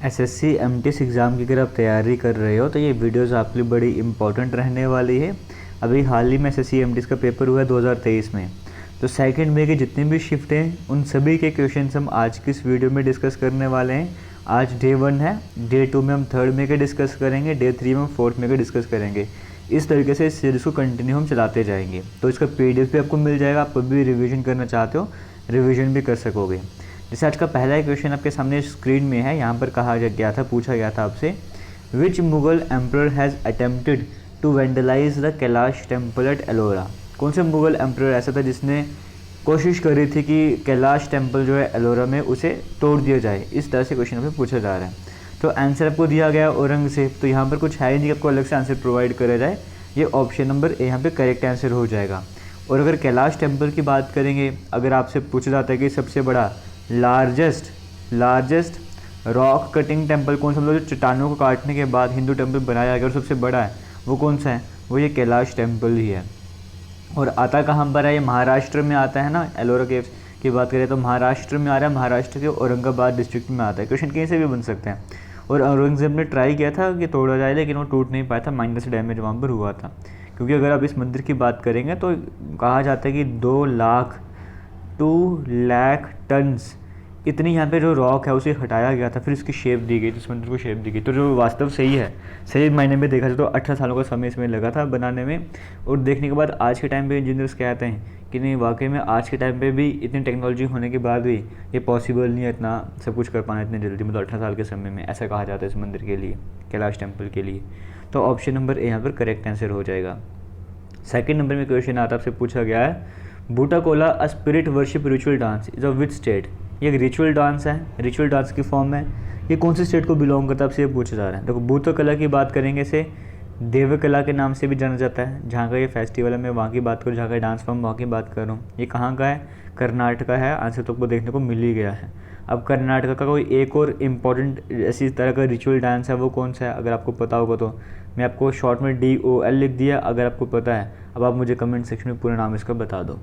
SSC MTS exam की अगर आप तैयारी कर रहे हो तो ये वीडियोस आपके लिए बड़ी इंपॉर्टेंट रहने वाली है। अभी हाल ही में एसएससी एमटीएस का पेपर हुआ है 2023 में। तो सेकंड में के जितने भी शिफ्ट हैं उन सभी के क्वेश्चंस हम आज की इस वीडियो में डिस्कस करने वाले हैं। आज डे 1 है, डे 2 में हम थर्ड में के डिस्कस करेंगे, डे 3 में हम फोर्थ में के डिस्कस करेंगे। इस तरीके से इस सीरीज़ को कंटिन्यू हम चलाते जाएंगे। तो इसका पीडीएफ भी आपको मिल जाएगा, आप कभी भी रिवीजन करना चाहते हो रिवीजन भी कर सकोगे। जैसे आज का पहला क्वेश्चन आपके सामने स्क्रीन में है, यहाँ पर कहा गया था, पूछा गया था आपसे, which Mughal emperor has attempted to vandalise the Kailash temple at Ellora. कौन से मुगल एम्परर ऐसा था जिसने कोशिश करी थी कि कैलाश टेम्पल जो है एलोरा में उसे तोड़ दिया जाए। इस तरह से क्वेश्चन पे पूछा जा रहा है। तो आंसर आपको दिया गया औरंगजेब। तो यहाँ पर कुछ है ही नहीं आपको अलग से आंसर प्रोवाइड करा जाए, ये ऑप्शन नंबर ए यहाँ पे करेक्ट आंसर हो जाएगा। और अगर कैलाश टेम्पल की बात करेंगे, अगर आपसे पूछा जाता है कि सबसे बड़ा लार्जेस्ट रॉक कटिंग टेम्पल कौन सा, मतलब जो चट्टानों को काटने के बाद हिंदू टेम्पल बनाया गया और सबसे बड़ा है वो कौन सा है, वो ये कैलाश टेम्पल ही है। और आता कहाँ पर है, ये महाराष्ट्र में आता है ना। एलोरा केव्स की बात करें तो महाराष्ट्र में आ रहा है, महाराष्ट्र के औरंगाबाद डिस्ट्रिक्ट में आता है। क्वेश्चन कहीं से भी बन सकते हैं। और औरंगजेब ने ट्राई किया था कि तोड़ा जाए, लेकिन वो टूट नहीं पाया था, माइनस डैमेज वहाँ पर हुआ था। क्योंकि अगर आप इस मंदिर की बात करेंगे तो कहा जाता है कि 2 लाख टन्स इतनी यहाँ पे जो रॉक है उसे हटाया गया था, फिर इसकी शेप दी गई, इस मंदिर को शेप दी गई। तो जो वास्तव सही है, सही मायने में देखा जाए तो 18 सालों का समय इसमें लगा था बनाने में। और देखने के बाद आज के टाइम पे इंजीनियर्स कहते हैं कि नहीं, वाकई में आज के टाइम पे भी इतनी टेक्नोलॉजी होने के बाद भी ये पॉसिबल नहीं है इतना सब कुछ कर पाना इतनी जल्दी, मतलब 18 साल के समय में, ऐसा कहा जाता है इस मंदिर के लिए, कैलाश टेम्पल के लिए। तो ऑप्शन नंबर ए यहाँ पर करेक्ट आंसर हो जाएगा। सेकेंड नंबर में क्वेश्चन आता आपसे पूछा गया है, Bhuta Kola a spirit worship ritual dance is of which state. ये एक रिचुअल डांस है, रिचुअल डांस की फॉर्म है, ये कौन सी स्टेट को बिलोंग करता है आपसे ये पूछा जा रहा है। देखो, बूटा कला की बात करेंगे, इसे देवकला के नाम से भी जाना जाता है। जहाँ का ये फेस्टिवल है मैं वहाँ की बात करूँ, जहाँ का डांस फॉर्म वहाँ की बात कर रहा हूँ। ये कहाँ का है, कर्नाटक है। आंसर तो आपको देखने को मिल ही गया है। अब कर्नाटक का कोई एक और इम्पॉर्टेंट इसी तरह का रिचुअल डांस है, वो कौन सा है, अगर आपको पता होगा तो मैं आपको शॉर्ट में DOL लिख दिया, अगर आपको पता है। अब आप मुझे कमेंट सेक्शन में पूरा नाम इसका बता दो।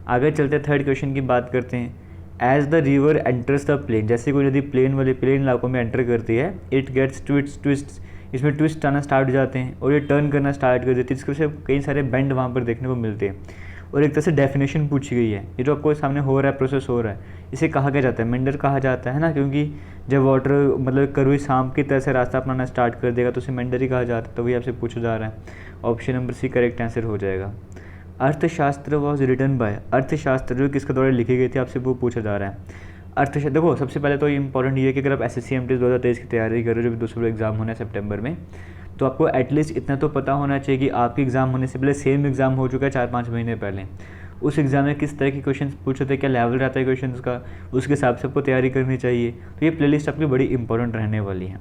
आगे चलते थर्ड क्वेश्चन की बात करते हैं। As the river enters the plain, जैसे कोई नदी प्लेन इलाकों में एंटर करती है, इट गेट्स ट्विस्ट, इसमें ट्विस्ट आना स्टार्ट हो जाते हैं और ये टर्न करना स्टार्ट कर देती है, जिसकी वजह से कई सारे बेंड वहाँ पर देखने को मिलते हैं। और एक तरह से डेफिनेशन पूछी गई है, ये जो आपको सामने हो रहा है, प्रोसेस हो रहा है, इसे कहा क्या जाता है, मेंडर कहा जाता है ना। क्योंकि जब वाटर मतलब करुई सांप की तरह से रास्ता अपनाना स्टार्ट कर देगा तो उसे मेंडर ही कहा जाता है। तो वही आपसे पूछा जा रहा है, option number C correct answer हो जाएगा। अर्थशास्त्र वॉज रिटन बाय, अर्थशास्त्र जो किसके द्वारा लिखी गई थी आपसे वो पूछा जा रहा है। अर्थशास्त्र, देखो सबसे पहले तो ये इंपॉर्टेंट ये है कि अगर आप SSC MTS 2023 की तैयारी कर रहे हो, जो भी दूसरा एग्जाम होना है सितंबर में, तो आपको एटलीस्ट इतना तो पता होना चाहिए कि आपके एग्ज़ाम होने से पहले सेम एग्ज़ाम हो चुका है 4-5 महीने पहले। उस एग्ज़ाम में किस तरह के क्वेश्चन पूछे थे, क्या लेवल रहता है क्वेश्चन का, उसके हिसाब से आपको तैयारी करनी चाहिए। तो ये प्लेलिस्ट आपकी बड़ी इंपॉर्टेंट रहने वाली है।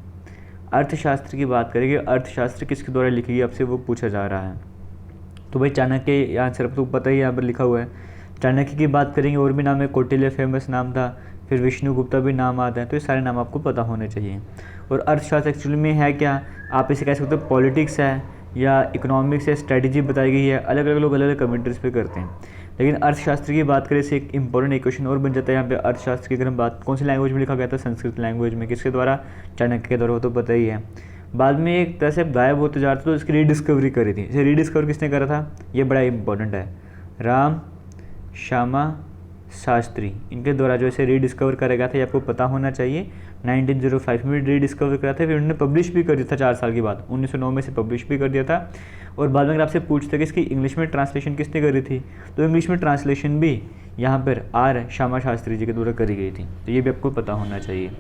अर्थशास्त्र की बात करेंगे, अर्थशास्त्र किसके द्वारा लिखी गई आपसे वो पूछा जा रहा है। तो भाई चाणक्य आंसर आपको पता ही यहाँ पर लिखा हुआ है। चाणक्य की बात करेंगे, और भी नाम है, कौटिल्य फेमस नाम था, फिर विष्णुगुप्ता भी नाम आता है। तो ये सारे नाम आपको पता होने चाहिए। और अर्थशास्त्र एक्चुअली में है क्या, आप इसे कह सकते हो पॉलिटिक्स है या इकोनॉमिक्स है, स्ट्रेटजी बताई गई है। अलग अलग लोग अलग अलग कमेंट्रीज पे करते हैं। लेकिन अर्थशास्त्र की बात करें, इसे एक इंपॉर्टेंट इक्वेशन और बन जाता है यहाँ पे। अर्थशास्त्र की अगर हम बात कौन सी लैंग्वेज में लिखा गया था, संस्कृत लैंग्वेज में, किसके द्वारा, चाणक्य के द्वारा, वो तो पता ही है। बाद में एक तरह से गायब होते जा रहा था, तो इसकी रीडिस्कवरी करी थी। इसे रीडिस्कवर किसने करा था, ये बड़ा इंपॉर्टेंट है, राम श्यामा शास्त्री, इनके द्वारा जो इसे रीडिस्कवर करा गया था, ये आपको पता होना चाहिए। 1905 में रीडिस्कवर करा था, फिर उन्होंने पब्लिश भी कर दिया था 4 साल के बाद, 1909 में से पब्लिश भी कर दिया था। और बाद में अगर आपसे पूछते कि इसकी इंग्लिश में ट्रांसलेशन किसने करी थी, तो इंग्लिश में ट्रांसलेशन भी यहाँ पर R श्यामा शास्त्री जी के द्वारा करी गई थी। तो ये भी आपको पता होना चाहिए।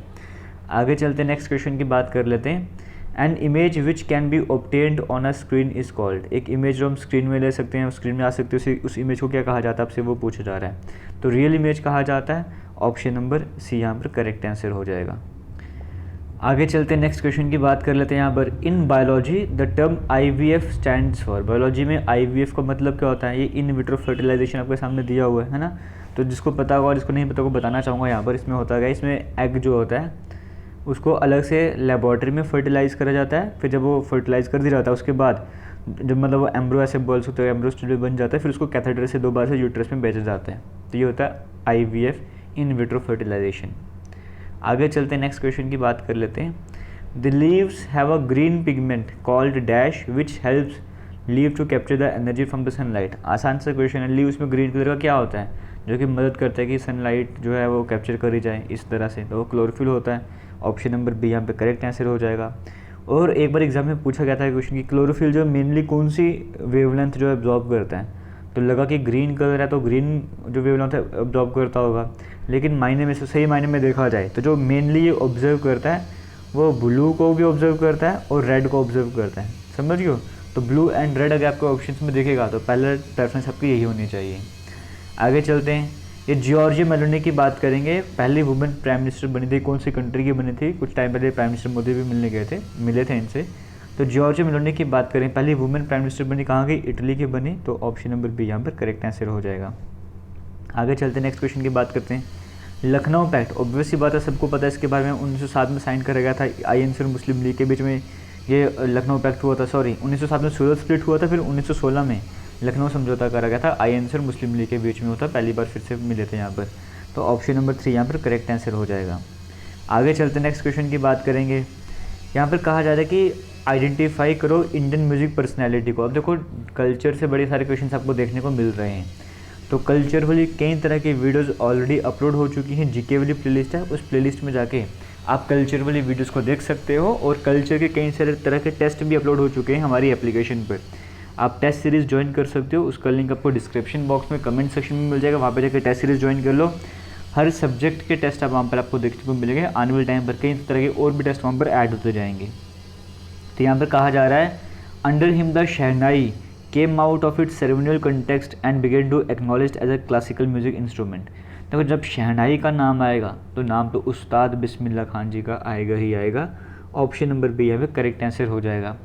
आगे चलते नेक्स्ट क्वेश्चन की बात कर लेते हैं। An image which can be obtained on a screen is called, एक इमेज जो हम स्क्रीन में ले सकते हैं, स्क्रीन में आ सकते हैं, उस इमेज को क्या कहा जाता है आपसे वो पूछा जा रहा है। तो रियल इमेज कहा जाता है, ऑप्शन नंबर सी यहाँ पर करेक्ट आंसर हो जाएगा। आगे चलते हैं नेक्स्ट क्वेश्चन की बात कर लेते हैं। यहाँ पर in biology the term IVF stands for, biology में IVF का मतलब क्या होता है, ये इन विट्रो फर्टिलाइजेशन आपके सामने दिया हुआ है ना। तो जिसको पता होगा और जिसको नहीं पता को बताना चाहूँगा यहाँ पर। इसमें होता है, इसमें एग जो होता है उसको अलग से लेबॉर्ट्री में फर्टिलाइज़ करा जाता है। फिर जब वो फर्टिलाइज़ कर दिया जाता है उसके बाद जब मतलब वो एम्ब्रो ऐसे बोल सकते हो, एम्ब्रो स्टूडियो बन जाता है, फिर उसको कैथेटर से 2 बार से यूट्रस में भेजा जाता है। तो ये होता है IVF, इन विट्रो फर्टिलाइजेशन। आगे चलते हैं, नेक्स्ट क्वेश्चन की बात कर लेते हैं। The leaves have a green pigment called dash which helps leave to capture the energy from the sunlight. आसान सा क्वेश्चन है, लीव्स में ग्रीन कलर का क्या होता है जो कि मदद करता है कि सनलाइट जो है वो कैप्चर करी जाए इस तरह से, तो वो क्लोरोफिल होता है। ऑप्शन नंबर बी यहाँ पे करेक्ट आंसर हो जाएगा। और एक बार एग्जाम में पूछा गया था क्वेश्चन कि क्लोरोफिल जो मेनली कौन सी वेवलेंथ जो एब्जॉर्ब करता है, तो लगा कि ग्रीन कलर है तो ग्रीन जो वेवलेंथ है एब्जॉर्ब करता होगा, लेकिन मायने में से सही मायने में देखा जाए तो जो मेनली ये ऑब्जर्व करता है वो ब्लू को भी ऑब्जर्व करता है और रेड को ऑब्जर्व करता है, समझ गए हो। तो ब्लू एंड रेड अगर आपको ऑप्शन में दिखेगा तो पहला प्रेफरेंस आपकी यही होनी चाहिए। आगे चलते हैं, ये जॉर्जिया मेलोनी की बात करेंगे। पहली वुमेन प्राइम मिनिस्टर बनी थी, कौन सी कंट्री की बनी थी, कुछ टाइम पहले प्राइम मिनिस्टर मोदी भी मिले थे इनसे। तो जॉर्जिया मेलोनी की बात करें, पहली वुमेन प्राइम मिनिस्टर बनी कहाँ की, इटली की बनी, तो ऑप्शन नंबर बी यहाँ पर करेक्ट आंसर हो जाएगा। आगे चलते हैं, नेक्स्ट क्वेश्चन की बात करते हैं। लखनऊ पैक्ट, ऑब्वियसली बात है सबको पता है इसके बारे में, 1907 में साइन करा गया था आईएनसी और मुस्लिम लीग के बीच में ये लखनऊ पैक्ट हुआ था। सॉरी 1907 में सूरत स्प्लिट हुआ था, फिर 1916 में लखनऊ समझौता करा गया था आईएनसी और मुस्लिम लीग के बीच में होता, पहली बार फिर से मिले थे यहाँ पर। तो ऑप्शन नंबर 3 यहाँ पर करेक्ट आंसर हो जाएगा। आगे चलते नेक्स्ट क्वेश्चन की बात करेंगे। यहाँ पर कहा जा रहा है कि आइडेंटिफाई करो इंडियन म्यूजिक पर्सनैलिटी को। अब देखो कल्चर से बड़े सारे क्वेश्चन आपको देखने को मिल रहे हैं, तो कल्चर वाली कई तरह की वीडियोज़ ऑलरेडी अपलोड हो चुकी हैं। जीके वाली प्लेलिस्ट है, उस प्लेलिस्ट में जाके आप कल्चर वाली वीडियोज़ को देख सकते हो, और कल्चर के कई सारे तरह के टेस्ट भी अपलोड हो चुके हैं हमारी एप्लीकेशन पर। आप टेस्ट सीरीज़ ज्वाइन कर सकते हो, उसका लिंक आपको डिस्क्रिप्शन बॉक्स में कमेंट सेक्शन में मिल जाएगा, वहाँ पर जाकर टेस्ट सीरीज़ ज्वाइन कर लो। हर सब्जेक्ट के टेस्ट आप वहाँ पर आपको देखने को मिलेंगे। आने वाले टाइम पर कई तरह के और भी टेस्ट वहाँ पर ऐड होते जाएंगे। तो यहाँ पर कहा जा रहा है, under him the shehnai came out of its ceremonial context and began to acknowledged as a classical music instrument. देखो जब शहनाई का नाम आएगा तो नाम तो उस्ताद बिस्मिल्लाह खान जी का आएगा ही आएगा। ऑप्शन नंबर बी यहाँ पे करेक्ट आंसर हो जाएगा।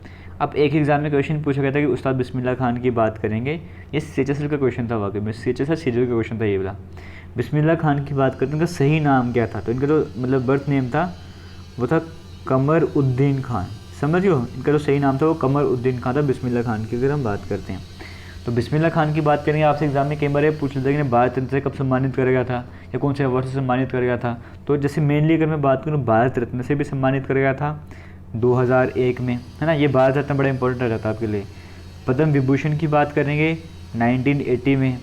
अब एक एग्जाम में क्वेश्चन पूछा गया था कि उस्ताद बिस्मिल्लाह खान की बात करेंगे, ये सीएचएसएल का क्वेश्चन था, वाकई में सीएचएसएल सीरियल का क्वेश्चन था ये वाला। बिस्मिल्लाह खान की बात करते हैं, इनका सही नाम क्या था, तो इनका जो मतलब बर्थ नेम था वो था कमर उद्दीन खान, समझियो। इनका जो सही नाम था वो कमर उद्दीन खान था, बिस्मिल्लाह खान की अगर हम बात करते हैं। तो बिस्मिल्लाह खान की बात करेंगे, आपसे एग्जाम में कई बार पूछ लेते हैं कि भारत रत्न से कब सम्मानित करा गया था या कौन से अवार्ड से सम्मानित करा गया था। तो जैसे मेनली अगर मैं बात करूँ भारत रत्न से भी सम्मानित करा गया था 2001 में, है ना, ये भारत रत्न बड़ा इंपॉर्टेंट रह जाता है आपके लिए। पद्म विभूषण की बात करेंगे 1980 में,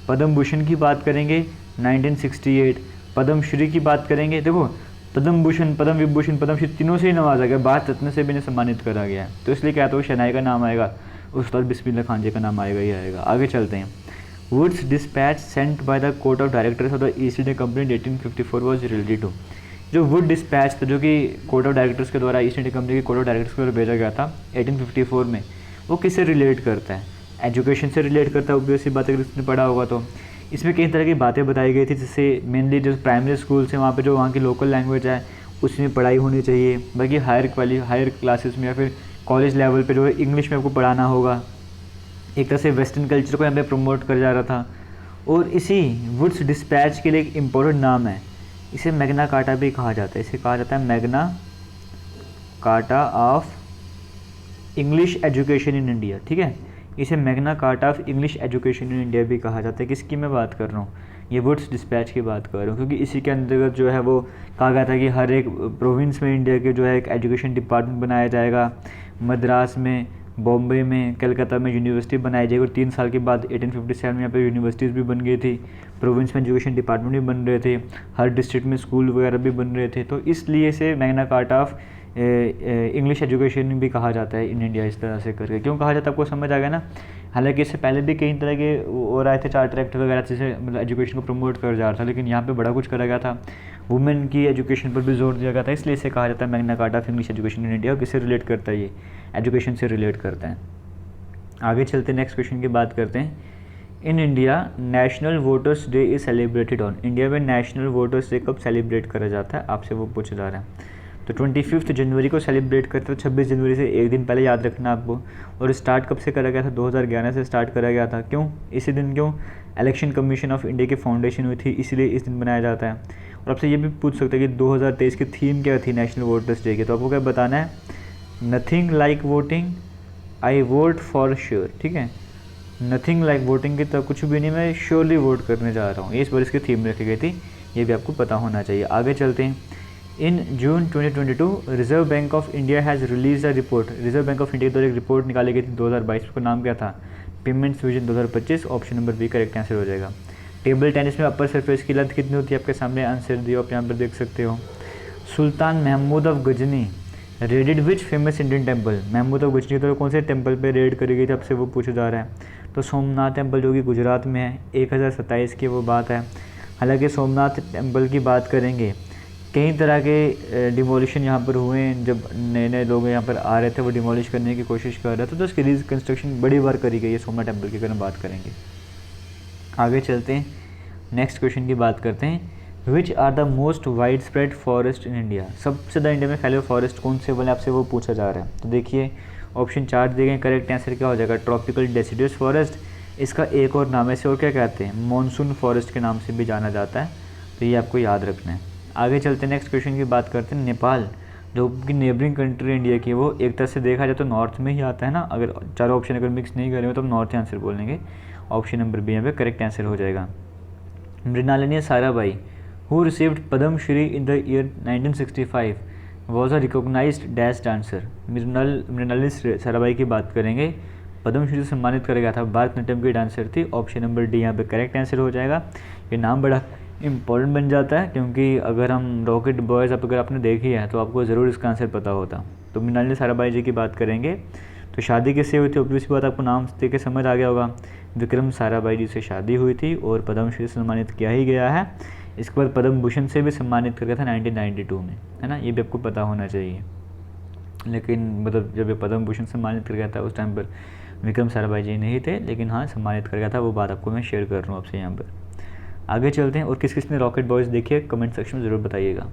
पद्म भूषण की बात करेंगे 1968, पद्म श्री की बात करेंगे, देखो पद्म भूषण, पद्म विभूषण, पद्म श्री तीनों से ही नवाजा गया, भारत रत्न से भी इन्हें सम्मानित करा गया है। तो इसलिए क्या तो शहनाई का नाम आएगा, उस्ताद बिस्मिल्लाह खान जी का नाम आएगा ही आएगा। आगे चलते हैं। Wood's dispatch sent by the Court of Directors of the East India Company 1854 was related to. जो वुड डिस्पैच था जो कि कोर्ट ऑफ डायरेक्टर्स के द्वारा ईस्ट इंडिया कंपनी के कोर्ट ऑफ डायरेक्टर्स के द्वारा भेजा गया था 1854 में, वो किससे रिलेट करता है, एजुकेशन से रिलेट करता है, ऑब्वियसली बात अगर इसने पढ़ा होगा तो। इसमें कई तरह की बातें बताई गई थी, जिससे मेनली जो प्राइमरी स्कूल से वहाँ पे जो वहाँ की लोकल लैंग्वेज है उसमें पढ़ाई होनी चाहिए, बाकी हायर क्लासेस में या फिर कॉलेज लेवल पे जो है इंग्लिश में आपको पढ़ाना होगा। एक तरह से वेस्टर्न कल्चर को यहाँ पे प्रमोट कर जा रहा था। और इसी वुड्स डिस्पैच के लिए एक इम्पोर्टेंट नाम है, इसे मैग्ना कार्टा भी कहा जाता है, इसे कहा जाता है Magna carta of English education in India, ठीक है। इसे Magna carta of English education in India भी कहा जाता है। किसकी मैं बात कर रहा हूँ, ये वुड्स डिस्पैच की बात कर रहा हूँ, क्योंकि इसी के अंतर्गत जो है वो कहा गया था कि हर एक प्रोविंस में इंडिया के जो है एक एजुकेशन डिपार्टमेंट बनाया जाएगा। मद्रास में, बॉम्बे में, कलकत्ता में यूनिवर्सिटी बनाई जाएगी, और 3 साल के बाद 1857 में यहाँ पे यूनिवर्सिटीज़ भी बन गई थी, प्रोविंस में एजुकेशन डिपार्टमेंट भी बन रहे थे, हर डिस्ट्रिक्ट में स्कूल वगैरह भी बन रहे थे। तो इसलिए इसे Magna carta of English education भी कहा जाता है इन इंडिया, इस तरह से करके। क्यों कहा जाता है आपको समझ आ गया ना। हालांकि इससे पहले भी कई तरह के और आए थे चार्टर एक्ट वगैरह, जिससे मतलब एजुकेशन को प्रमोट कर जा रहा था, लेकिन यहाँ पे बड़ा कुछ करा गया था, वुमेन की एजुकेशन पर भी जोर दिया गया था, इसलिए इसे कहा जाता है Magna carta of English education in India. और किससे रिलेट करता है, ये एजुकेशन से रिलेट करता है। आगे चलते नेक्स्ट क्वेश्चन की बात करते हैं। In India national voters day is celebrated on. India में नेशनल वोटर्स डे कब सेलिब्रेट करा जाता है, आपसे वो पूछा जा रहा है। तो 25 जनवरी को सेलिब्रेट करते हैं, 26 जनवरी से एक दिन पहले याद रखना आपको। और स्टार्ट कब से करा गया था, 2011 से स्टार्ट करा गया था। क्यों इसी दिन, क्यों, इलेक्शन कमीशन ऑफ इंडिया की फाउंडेशन हुई थी, इसलिए इस दिन बनाया जाता है। और आपसे ये भी पूछ सकते हैं कि 2023 की थीम क्या थी नेशनल वोटर्स डे की, तो आपको क्या बताना है, nothing like voting, I vote for sure, ठीक है। नथिंग लाइक वोटिंग की तो कुछ भी नहीं, मैं श्योरली वोट करने जा रहा हूँ, ये इस बार इसकी थीम रखी गई थी, ये भी आपको पता होना चाहिए। आगे चलते हैं। इन जून 2022 reserve bank of India has release a report. Reserve bank of India की द्वारा एक रिपोर्ट निकाली गई थी 2022 को, नाम क्या था? Payments vision 2025। Option number B correct answer हो जाएगा। टेबल टेनिस में अपर सरफेस की लेंथ कितनी होती है? आपके सामने आंसर दिया, आप यहाँ पर देख सकते हो। Sultan Mahmud of Ghazni raided which famous Indian temple. Mahmud of Ghazni की तरफ कौन से टेम्पल पे रेड करी गई थी, आपसे वो पूछा जा रहा है। तो सोमनाथ टेम्पल जो कि गुजरात में है, 1027 की वो बात है। हालांकि सोमनाथ टेम्पल की बात करेंगे, कई तरह के डिमोलिशन यहाँ पर हुए हैं। जब नए नए लोग यहाँ पर आ रहे थे वो डिमोलिश करने की कोशिश कर रहे थे, तो उसकी रिकन्स्ट्रक्शन बड़ी बार करी गई है सोमनाथ टेम्पल की, अगर हम बात करेंगे। आगे चलते हैं, नेक्स्ट क्वेश्चन की बात करते हैं। Which are the most wide spread forest in India. सबसे ज़्यादा इंडिया में फैले फॉरेस्ट कौन से बोले, आपसे वो पूछा जा रहा है। तो देखिए ऑप्शन 4 दिए गए, करेक्ट आंसर क्या हो जाएगा? Tropical deciduous forest. इसका एक और नाम है, इसे और क्या कहते हैं? मॉनसून फॉरेस्ट के नाम से भी जाना जाता है, तो ये आपको याद रखना है। आगे चलते हैं, नेक्स्ट क्वेश्चन की बात करते हैं। नेपाल जो कि नेबरिंग कंट्री इंडिया की, वो एक तरह से देखा जाए तो नॉर्थ में ही आता है ना। अगर चारों ऑप्शन अगर मिक्स नहीं करें तो हम नॉर्थ आंसर बोलेंगे। ऑप्शन नंबर बी यहाँ पे करेक्ट आंसर हो जाएगा। Mrinalini Sarabhai who received Padma Shri in the year 1965 was a recognised dash dancer. Mrinalini Sarabhai की बात करेंगे, पद्म श्री से सम्मानित करा गया था, भारतनाट्यम की डांसर थी। ऑप्शन नंबर डी यहाँ पे करेक्ट आंसर हो जाएगा। ये नाम बड़ा इम्पॉर्टेंट बन जाता है, क्योंकि अगर हम रॉकेट बॉयज़ अगर आपने देखी है तो आपको ज़रूर इसका आंसर पता होता। तो मृणालिनी साराभाई जी की बात करेंगे, तो शादी किससे हुई थी? ऑब्वियस बात आपको नाम देख के समझ आ गया होगा, विक्रम साराभाई जी से शादी हुई थी और पद्मश्री से सम्मानित किया ही गया है। इसके बाद पद्म भूषण से भी सम्मानित कर गया था 1992 में, है ना, ये भी आपको पता होना चाहिए। लेकिन मतलब जब ये पद्म भूषण सम्मानित कर गया था उस टाइम पर विक्रम साराभाई जी नहीं थे, लेकिन हाँ सम्मानित कर गया था, वो बात आपको मैं शेयर कर रहा हूँ आपसे यहाँ पर। आगे चलते हैं, और किस किस ने रॉकेट बॉयज़ देखिए कमेंट सेक्शन में ज़रूर बताइएगा।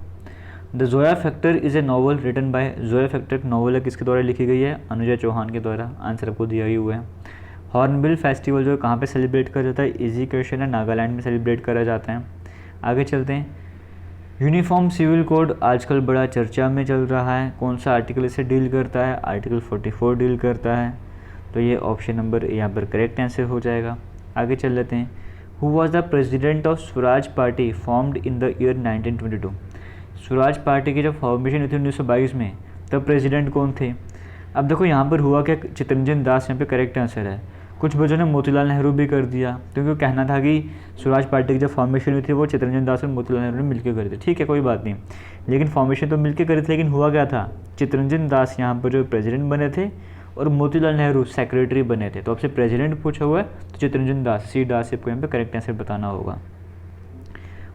The Zoya Factor is a novel written by. Zoya Factor एक नॉवल है, किसके द्वारा लिखी गई है? अनुजा चौहान के द्वारा। आंसर आपको दिया ही हुआ है। हॉर्नबिल फेस्टिवल जो कहाँ पे सेलिब्रेट करा जाता है? इजी क्वेश्चन है, नागालैंड में सेलिब्रेट करा जाता है। आगे चलते हैं, यूनिफॉर्म सिविल कोड आजकल बड़ा चर्चा में चल रहा है, कौन सा आर्टिकल इसे डील करता है? आर्टिकल 44 डील करता है, तो ये ऑप्शन नंबर यहाँ पर करेक्ट आंसर हो जाएगा। आगे चल लेते हैं, who was the president of Swaraj party formed in the year 1922। Swaraj party की जब फॉर्मेशन हुई थी 1922 में, तब प्रेसिडेंट कौन थे? अब देखो यहाँ पर हुआ क्या, चित्तरंजन दास यहाँ पे करेक्ट आंसर है। कुछ बच्चों ने मोतीलाल नेहरू भी कर दिया, क्योंकि वो कहना था कि स्वराज पार्टी की जब फॉर्मेशन हुई थी वो चित्तरंजन दास और मोतीलाल नेहरू ने मिलकर करी थी। ठीक है, कोई बात नहीं, लेकिन फॉर्मेशन तो मिलकर करी थी, लेकिन हुआ क्या था, चित्तरंजन दास यहाँ पर जो प्रेसिडेंट बने थे और मोतीलाल नेहरू सेक्रेटरी बने थे। तो आपसे प्रेसिडेंट पूछा हुआ है तो चित्तरंजन दास, सी दास आपको यहाँ पे करेक्ट आंसर बताना होगा।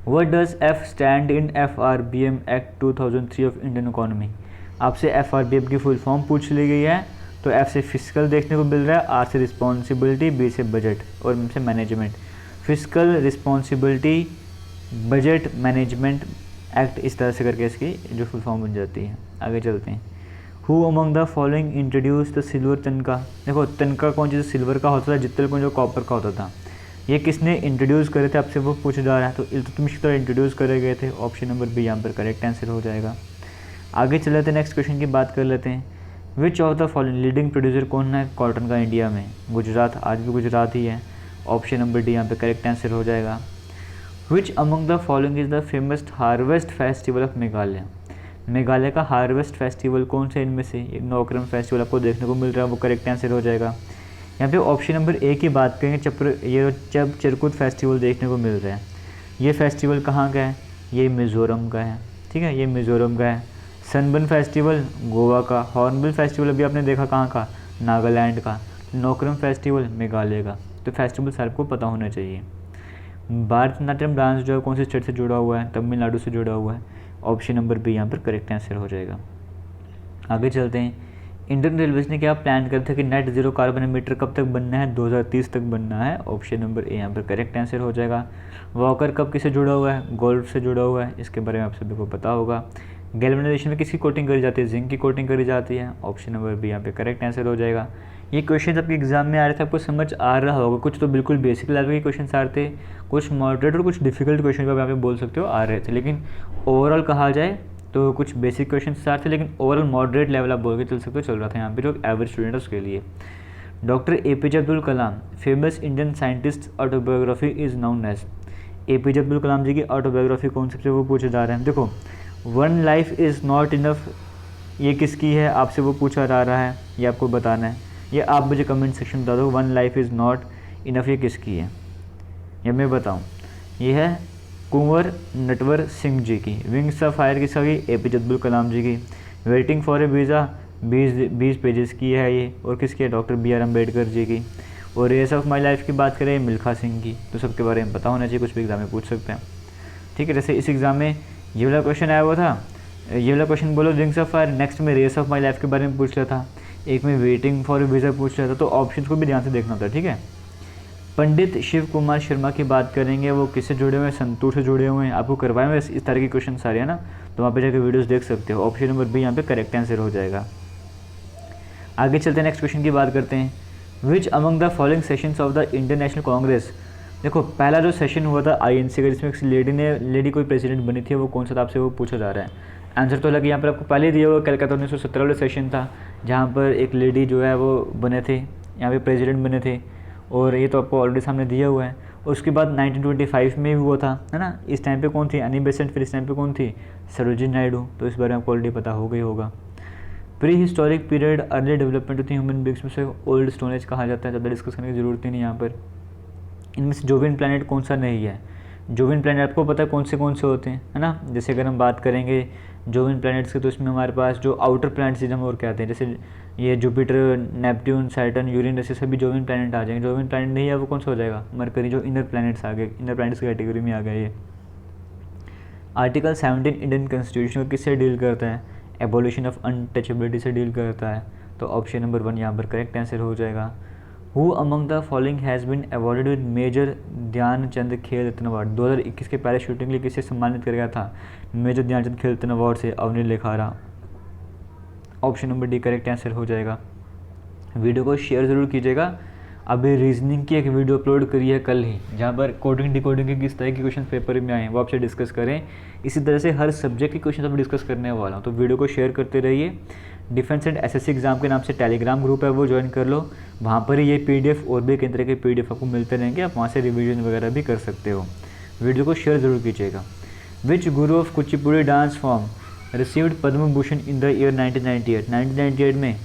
What does F stand in FRBM Act 2003 of Indian economy. आपसे FRBM की फुल फॉर्म पूछ ली गई है, तो F से फिजिकल देखने को मिल रहा है, R से रिस्पॉन्सिबिलिटी, B से बजट और M से management. Physical, responsibility, budget, management act, इस तरह से करके इसकी जो फुल फॉर्म बन जाती है। आगे चलते हैं, who among the following introduce the silver तनका। देखो तनका कौन चीज़ सिल्वर का होता था, जितल कौन जो कॉपर का होता था, ये किसने इंट्रोड्यूस करे थे, आपसे वो पूछा जा रहा है। तो इल्तुतमिश की तरह इंट्रोड्यूस करे गए थे। ऑप्शन नंबर बी यहाँ पर करेक्ट आंसर हो जाएगा। आगे चल लेते हैं, नेक्स्ट क्वेश्चन की बात कर लेते हैं। Which of the following leading producer कौन है कॉटन का इंडिया में? गुजरात, आज भी गुजरात ही है। ऑप्शन नंबर डी यहाँ पे करेक्ट आंसर हो जाएगा। Which among the following is the famous harvest festival of Meghalaya. Meghalaya का हार्वेस्ट फेस्टिवल कौन से इनमें से? एक नौकरम फेस्टिवल आपको देखने को मिल रहा है, वो करेक्ट आंसर हो जाएगा। यहाँ पे ऑप्शन नंबर ए की बात करेंगे, ये चरकुट फेस्टिवल देखने को मिल रहा है। ये फेस्टिवल कहाँ का है? ये मिज़ोरम का है, ठीक है, ये मिज़ोरम का है। सनबर्न फेस्टिवल गोवा का। हॉर्नबिल फेस्टिवल अभी आपने देखा कहाँ का? नागालैंड का। नौकरम फेस्टिवल मेघालय का। तो फेस्टिवल सारे को पता होना चाहिए। भारतनाट्यम डांस जो है कौन सी स्टेट से जुड़ा हुआ है? तमिलनाडु से जुड़ा हुआ है। ऑप्शन नंबर बी यहाँ पर करेक्ट आंसर हो जाएगा। आगे चलते हैं, इंडियन रेलवेज ने क्या प्लान करते हैं कि नेट जीरो कार्बन एमिटर कब तक बनना है? 2030 तक बनना है। ऑप्शन नंबर ए यहाँ पर करेक्ट आंसर हो जाएगा। वॉकर कप किससे जुड़ा हुआ है? गोल्फ से जुड़ा हुआ है, इसके बारे में आप सभी को पता होगा। गैल्वेनाइजेशन में किसकी कोटिंग करी जाती है? जिंक की कोटिंग करी जाती है। ऑप्शन नंबर बी यहाँ पे करेक्ट आंसर हो जाएगा। ये क्वेश्चन आपके एग्जाम में आ रहे थे, आपको समझ आ रहा होगा। कुछ तो बिल्कुल बेसिक लेवल के क्वेश्चन आ रहे थे, कुछ मॉडरेट और कुछ डिफिकल्ट क्वेश्चन भी आप यहाँ पे बोल सकते हो आ रहे थे। लेकिन ओवरऑल कहा जाए तो कुछ बेसिक क्वेश्चन आ रहे थे, लेकिन ओवरऑल मॉडरेट लेवल आप बोल के चल सकते हो, चल रहा था यहाँ पे जो एवरेज स्टूडेंट है उसके लिए। Doctor APJ Abdul Kalam famous Indian scientist autobiography is known as. APJ Abdul Kalam ji की ऑटोबायोग्राफी कौन से वो पूछे जा रहे हैं। देखो one life is not enough, ये किसकी है, आपसे वो पूछा जा रहा है, ये आपको बताना है। ये आप मुझे कमेंट सेक्शन बता दो, one life is not enough ये किसकी है, ये मैं बताऊँ। ये है कुंवर नटवर सिंह जी की। विंग्स ऑफ फायर किसका की, APJ अब्दुल कलाम जी की। Waiting for a visa 20 pages की है ये, और किसकी है, डॉक्टर BR अम्बेडकर जी की। और रेस ऑफ माई लाइफ की बात करें मिल्खा सिंह की। तो सबके बारे में पता होना चाहिए, कुछ भी एग्जाम में पूछ सकते हैं, ठीक है। जैसे इस एग्ज़ाम में ये वाला क्वेश्चन आया हुआ था, ये वाला क्वेश्चन बोलो विंग्स ऑफ फायर, नेक्स्ट में रेस ऑफ माई लाइफ के बारे में पूछ लिया था, एक में वेटिंग फॉर वीज़ा पूछ लिया था। तो ऑप्शन को भी ध्यान से देखना था, ठीक है। पंडित शिव कुमार शर्मा की बात करेंगे, वो किससे जुड़े हुए हैं, संतूर से जुड़े हुए हैं। आपको करवाए हुए इस तरह के क्वेश्चन सारे है ना, तो वहाँ पे जाकर वीडियोस देख सकते हो। ऑप्शन नंबर बी यहाँ पे करेक्ट आंसर हो जाएगा। आगे चलते हैं, नेक्स्ट क्वेश्चन की बात करते हैं। Which among the following sessions of the Indian national Congress. देखो पहला जो सेशन हुआ था INC का, जिसमें लेडी कोई प्रेसिडेंट बनी थी, वो कौन सा था, आपसे वो पूछा जा रहा है। आंसर तो लगे यहाँ पर आपको पहले दिया हुआ, कलकत्ता 1917 वाला सेशन था, जहाँ पर एक लेडी जो है वो बने थे, यहाँ पे प्रेसिडेंट बने थे, और ये तो आपको ऑलरेडी सामने दिया हुआ है। और उसके बाद 1925 में भी हुआ था, है ना। इस टाइम पे कौन थी, एनी बेसेंट। फिर इस टाइम पे कौन थी, सरोजिनी नायडू। तो इस बारे में आपको ऑलरेडी पता हो गई होगा। Pre historic period early development होती है ह्यूमन बींग्स में से ओल्ड स्टोन एज कहा जाता है, ज़्यादा डिस्कस करने की ज़रूरत ही नहीं यहाँ पर। इनमें से जोवियन प्लैनेट कौन सा नहीं है। जोवियन प्लैनेट आपको पता है कौन से होते हैं, है ना। जैसे अगर हम बात करेंगे जोवियन प्लैनेट्स के, तो इसमें हमारे पास जो आउटर प्लैनेट्स हम और क्या आते हैं, जैसे ये जुपिटर, नेपट्यून, सैटर्न, यूरेनस, ये सभी जोवियन प्लैनेट आ जाएंगे। जोवियन प्लैनेट नहीं है वो कौन सा हो जाएगा, मरकरी, जो इनर प्लैनेट्स आ गए, इनर प्लैनेट्स की कैटेगरी में आ गए ये। आर्टिकल 17 इंडियन कॉन्स्टिट्यूशन को किससे डील करता है, एबोलिशन ऑफ अनटचेबिलिटी से डील करता है। तो ऑप्शन नंबर 1 यहाँ पर करेक्ट आंसर हो जाएगा। Who among the following has been awarded with Major Dhyan Chand Khel Ratna award. 2021 के पहले शूटिंग के लिए किसे सम्मानित किया गया था, मेजर ध्यानचंद खेल रत्न अवार्ड से, Avani Lekhara. Option number D correct answer हो जाएगा। वीडियो को शेयर ज़रूर कीजिएगा। अभी रीजनिंग की एक वीडियो अपलोड करी है कल ही, जहाँ पर कोडिंग डिकोडिंग के किस तरह के क्वेश्चन पेपर में आए हैं वो आपसे डिस्कस करें। इसी तरह से हर सब्जेक्ट के क्वेश्चन आप डिस्कस करने वाला हूँ, तो वीडियो को शेयर करते रहिए। डिफेंस एंड SSC एग्जाम के नाम से टेलीग्राम ग्रुप है, वो ज्वाइन कर लो। वहाँ पर ही ये PDF और भी कई तरह के PDF आपको मिलते रहेंगे, आप वहाँ से रिविजन वगैरह भी कर सकते हो। वीडियो को शेयर ज़रूर कीजिएगा। विच गुरु of Kuchipudi dance form received Padma Bhushan in the year 1998। 1998 में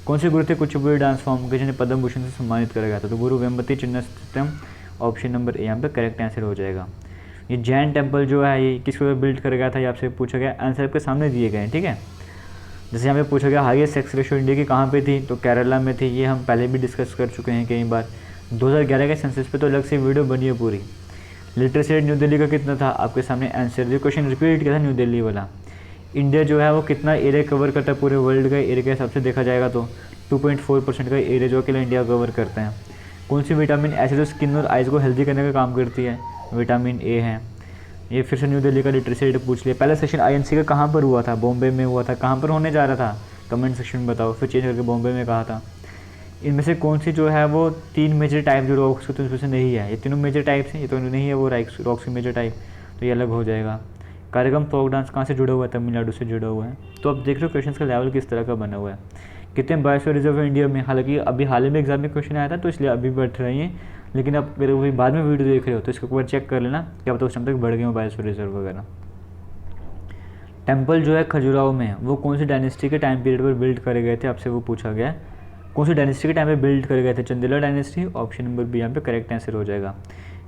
कौन से गुरु थे कुचिपुड़ी डांस फॉर्म के जिन्हें पद्म भूषण से सम्मानित करा गया था। तो गुरु वेम्बती चिन्नस्थितम, ऑप्शन नंबर ए यहाँ पे करेक्ट आंसर हो जाएगा। ये जैन टेम्पल जो है ये किसको बिल्ड करा गया था, ये आपसे पूछा गया, आंसर आपके सामने दिए गए हैं, ठीक है। जैसे यहाँ पे पूछा गया हाईएस्ट सेक्स रेशियो इंडिया की कहाँ पे थी, तो केरला में थी। ये हम पहले भी डिस्कस कर चुके हैं कई बार। 2011 के सेंसस पे तो अलग से वीडियो बनी है पूरी। लिटरेसी रेट न्यू दिल्ली का कितना था, आपके सामने आंसर। जो क्वेश्चन रिपीट किया था न्यू दिल्ली वाला। इंडिया जो है वो कितना एरिया कवर करता है पूरे वर्ल्ड का एरिया के हिसाब से देखा जाएगा तो 2.4% का एरिया जो अकेला इंडिया कवर करते हैं। कौन सी विटामिन ऐसे जो स्किन और आइज़ को हेल्दी करने का काम करती है, विटामिन ए है। ये फिर से न्यू दिल्ली का लिटरेसी रेट पूछ लिया। पहला सेशन INC का कहाँ पर हुआ था, बॉम्बे में हुआ था। कहाँ पर होने जा रहा था, कमेंट सेक्शन में बताओ। फिर चेंज करके बॉम्बे में कहा था। इनमें से कौन सी जो है वो 3 मेजर टाइप जो रॉक्स तो इसमें से नहीं है, ये तीनों मेजर टाइप्स हैं, ये तो नहीं है वो रॉक्स की मेजर टाइप, तो ये अलग हो जाएगा। कार्यक्रम फोक डांस कहाँ से जुड़ा हुआ है, तमिलनाडु से जुड़ा हुआ है। तो आप देख रहे हो क्वेश्चन का लेवल किस तरह का बना हुआ है। कितने बायोस्फीयर रिजर्व है इंडिया में, हालांकि अभी हाल ही में एग्जाम में क्वेश्चन आया था तो इसलिए अभी बढ़ रही हैं, लेकिन आप अगर वही बाद में वीडियो देख रहे हो तो इसको एक बार चेक कर लेना क्या पता उस टाइम तक बढ़ गए हो बायोस्फीयर रिजर्व वगैरह। टेम्पल जो है खजुराहो में, वो कौन सी डायनेस्टी के टाइम पीरियड पर बिल्ड करे गए थे, आपसे वो पूछा गया है। कौन सी डायनेस्टी के टाइम पे बिल्ड करे गए थे, Chandela dynasty. Option number B यहाँ पे करेक्ट आंसर हो जाएगा।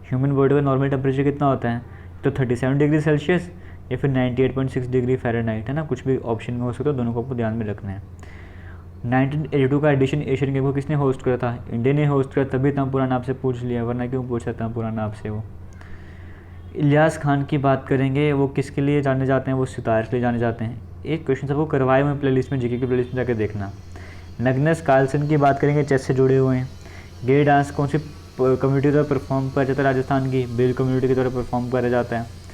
ह्यूमन बॉडी का नॉर्मल टेम्परेचर कितना होता है, तो 37 डिग्री सेल्सियस या फिर 98.6 डिग्री फ़ारेनहाइट, है ना। कुछ भी ऑप्शन में हो सकता है, दोनों को आपको ध्यान में रखना है। 1982 का एडिशन एशियन गेम को किसने होस्ट करा था, इंडिया ने होस्ट करा, तभी इतना पुराना आपसे पूछ लिया, वरना क्यों पूछ सकता पुराना आपसे वो। इलियास खान की बात करेंगे, वो किसके लिए जाने जाते हैं, वो सितार के लिए जाने जाते हैं। एक क्वेश्चन सबको करवाए हुए प्लेलिस्ट में, जीके की प्लेलिस्ट में जाकर देखना। मैग्नस कार्लसन की बात करेंगे, चेस से जुड़े हुए हैं। गे डांस कौन सी कम्युनिटी द्वारा परफॉर्म किया जाता है, राजस्थान की बेल कम्युनिटी के द्वारा परफॉर्म करा जाता है।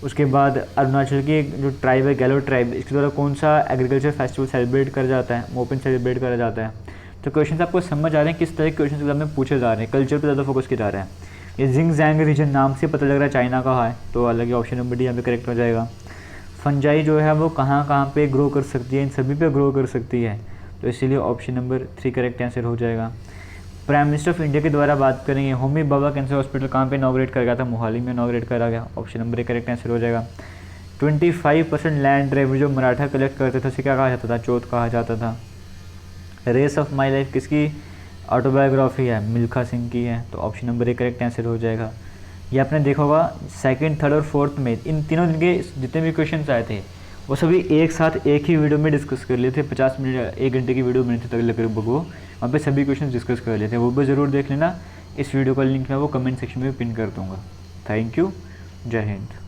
उसके बाद अरुणाचल की जो ट्राइब है, गैलो ट्राइब, इसके द्वारा कौन सा एग्रीकल्चर फेस्टिवल सेलिब्रेट करा जाता है, मोपिन सेलिब्रेट करा जाता है। तो क्वेश्चन आपको समझ आ रहे हैं किस तरह के क्वेश्चन एग्जाम में पूछे जा रहे हैं, कल्चर पर ज़्यादा फोकस किया जा रहा है। ये जिंगजैंग रीजन नाम से पता लग रहा है चाइना का है, तो अलग ही ऑप्शन नंबर डी यहाँ पे करेक्ट हो जाएगा। फंजाई जो है वो कहाँ कहाँ पे ग्रो कर सकती है, इन सभी पे ग्रो कर सकती है, तो इसीलिए ऑप्शन नंबर 3 करेक्ट आंसर हो जाएगा। प्राइम मिनिस्टर ऑफ इंडिया के द्वारा बात करेंगे, होमी बाबा कैंसर हॉस्पिटल कहाँ पे इनॉग्रेट करा गया था, मोहाली में इनॉग्रेट करा गया, ऑप्शन नंबर 1 करेक्ट आंसर हो जाएगा। 25% लैंड रेवेन्यू जो मराठा कलेक्ट करते थे उसे क्या कहा जाता था, चौथ कहा जाता था। रेस ऑफ माई लाइफ किसकी ऑटोबायोग्राफी है, मिल्खा सिंह की है, तो ऑप्शन नंबर 1 करेक्ट आंसर हो जाएगा। ये आपने देखा होगा सेकंड, थर्ड और फोर्थ में इन तीनों दिन के जितने भी क्वेश्चंस आए थे वो सभी एक साथ एक ही वीडियो में डिस्कस कर लिए थे। 50 मिनट 1 घंटे की वीडियो मिनट तक लगभग वो वहाँ पे सभी क्वेश्चन डिस्कस कर लिए थे, वो भी ज़रूर देख लेना। इस वीडियो का लिंक मैं वो कमेंट सेक्शन में पिन कर दूँगा। थैंक यू, जय हिंद।